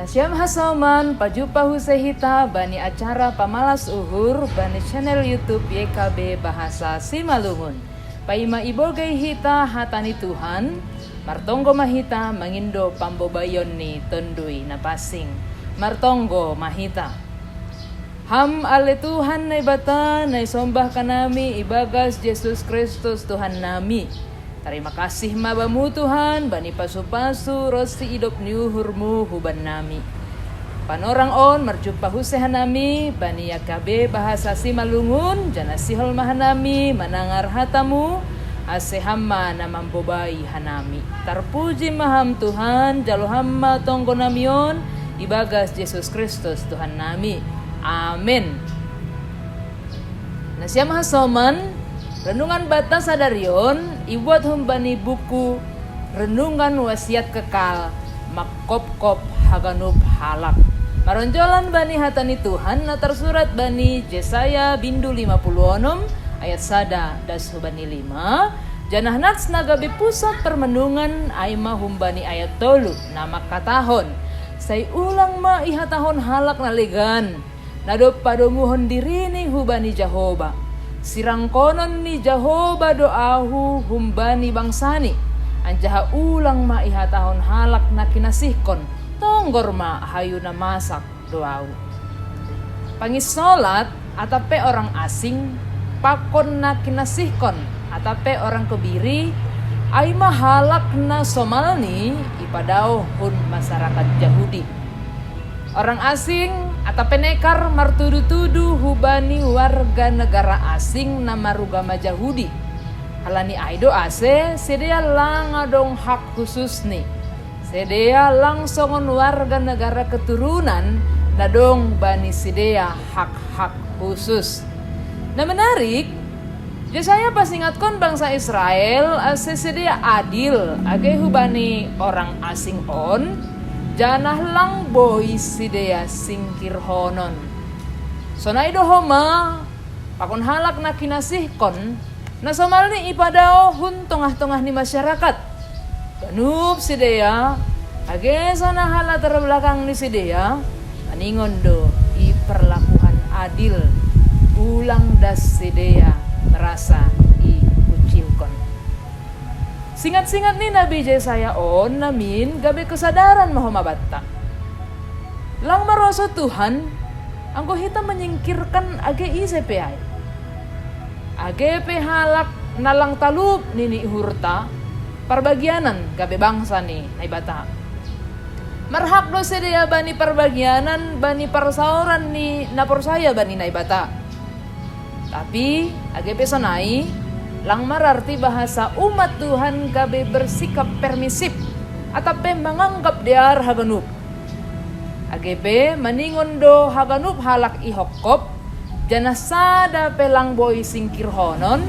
Nasyam hasoman pajupa husehita bani acara pamalas uhur bani channel YouTube YKB Bahasa Simalungun. Paima ibogai hita hatani Tuhan, martonggo mahita mangindo pambobayon ni tondui napasing. Martonggo mahita. Ham ale Tuhan na ibata na isombah kanami ibagas Yesus Kristus Tuhan nami. Terima kasih mabamu Tuhan, bani pasu-pasu rosti idop niuhurmu huban nami. Panorang on merjumpa husehan nami, bani YKB Bahasa Simalungun, jana sihol mahanami, manangar hatamu, asehamma na mambobai hanami. Terpuji maham Tuhan, jalo hamma tonggo namion, ibagas Yesus Kristus Tuhan nami. Amin. Nasyam hasoman, renungan bata sadarion, ibuat humbani buku renungan wasiat kekal, makop-kop haganub halak. Maronjolan bani hatani Tuhan, na tersurat bani Jesaya bindu 56 ayat sada das hubani 5. Janah nats nagabi pusat permenungan aima humbani ayat tolu nama katahon. Say ulang ma ihatahon halak naligan, nadop padomuhon dirini hubani Jahoba. Sirang konon ni Jahoba doahu humbani bangsani, anjaha ulang ma ihatahon halak na kinasihkon, tonggor ma hayu na masak doau. Pangisolat atape orang asing, pakon na kinasihkon atape orang kebiri, ay mahalak na somalni ipadao hun masyarakat Yahudi. Orang asing atape nekar martudu-tudu hubani warga negara asing na marugama Yahudi. Halani aido ase sedia langadong hak khusus nih. Sedia langsongon warga negara keturunan nadong bani sedia hak-hak khusus. Nah menarik, Yesaya pas ingatkon bangsa Israel ase sedia adil age hubani orang asing on, janah lang boy sidea singkir honon. Sonaido homa pakon halak na kinasihkon na somalni ipadao hun tongah-tongah ni masyarakat. Ganub sidea age sana hala terbelakang ni sidea aningon do iperlakuan adil ulang das sidea merasa ikucilkon. Singat-singat ni Nabi Jesaya on namin gabi kesadaran mahomabatta. Lang maroso Tuhan, angko hita menyingkirkan age ICPI. Age halak nalang talup nini hurta, perbagianan gabi bangsa ni naibata. Marhak do sedia bani perbagianan, bani persauran ni naporsaya bani naibata. Tapi age pesonai, lang mararti bahasa umat Tuhan gabe bersikap permisif atape menganggap diar haganub. AGP maningon do haganub halak ihokop jana sada pelang boy singkir honon,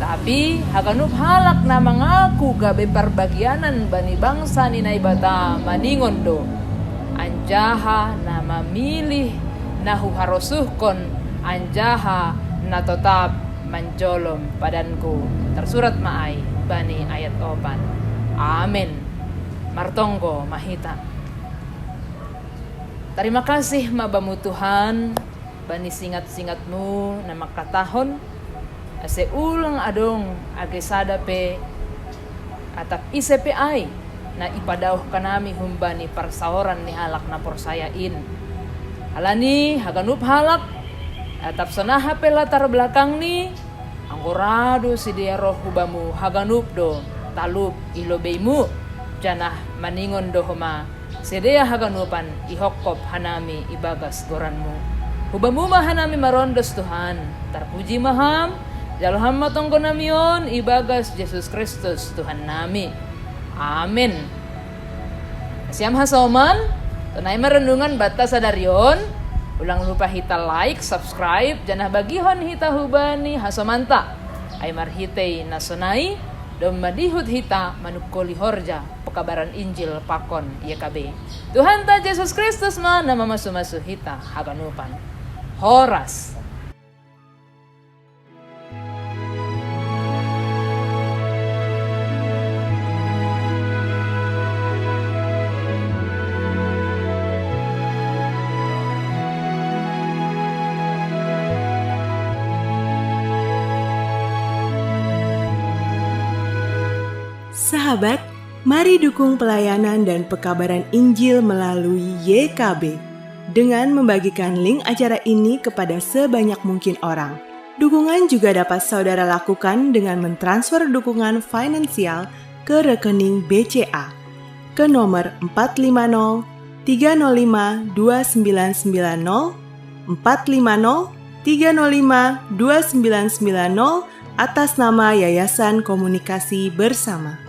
tapi haganub halak na mengaku gabe perbagianan bani bangsa ni naibata maningon do anjaha na memilih nahu harosuhkon anjaha na tetap manjolom padanku. Tersurat maai bani ayat 4. Amin. Martonggo mahita. Terima kasih mabamu Tuhan, bani singat-singatmu na makatahon ase ulang adong age sadape atap ICPI na ipadauh kanami humbani persaoran ni halak na porsayain. Halani haganub halak atap sonaha pe latar belakang ni anggorado si dia roh hubamu haganub do talup ilobeimu janah maningon do homa sedia haganupan ihokop hanami ibagas goranmu hubamu mahanami marondos Tuhan. Terpuji maham jalo hamma tonggo namion ibagas Yesus Kristus Tuhan nami. Amin. Siam hasoman tunai merenungan bata sadarion. Ulang lupa hita like, subscribe, janah bagihon hita hubani hasomanta. Aymar hitei nasonai, dom madihut hita manukoli horja, pekabaran Injil pakon YKB. Tuhan ta Yesus Kristus ma nama masu-masu hita haganupan. Horas. Sahabat, mari dukung pelayanan dan pekabaran Injil melalui YKB dengan membagikan link acara ini kepada sebanyak mungkin orang. Dukungan juga dapat saudara lakukan dengan mentransfer dukungan finansial ke rekening BCA ke nomor 450 305 2990 450 305 2990 atas nama Yayasan Komunikasi Bersama.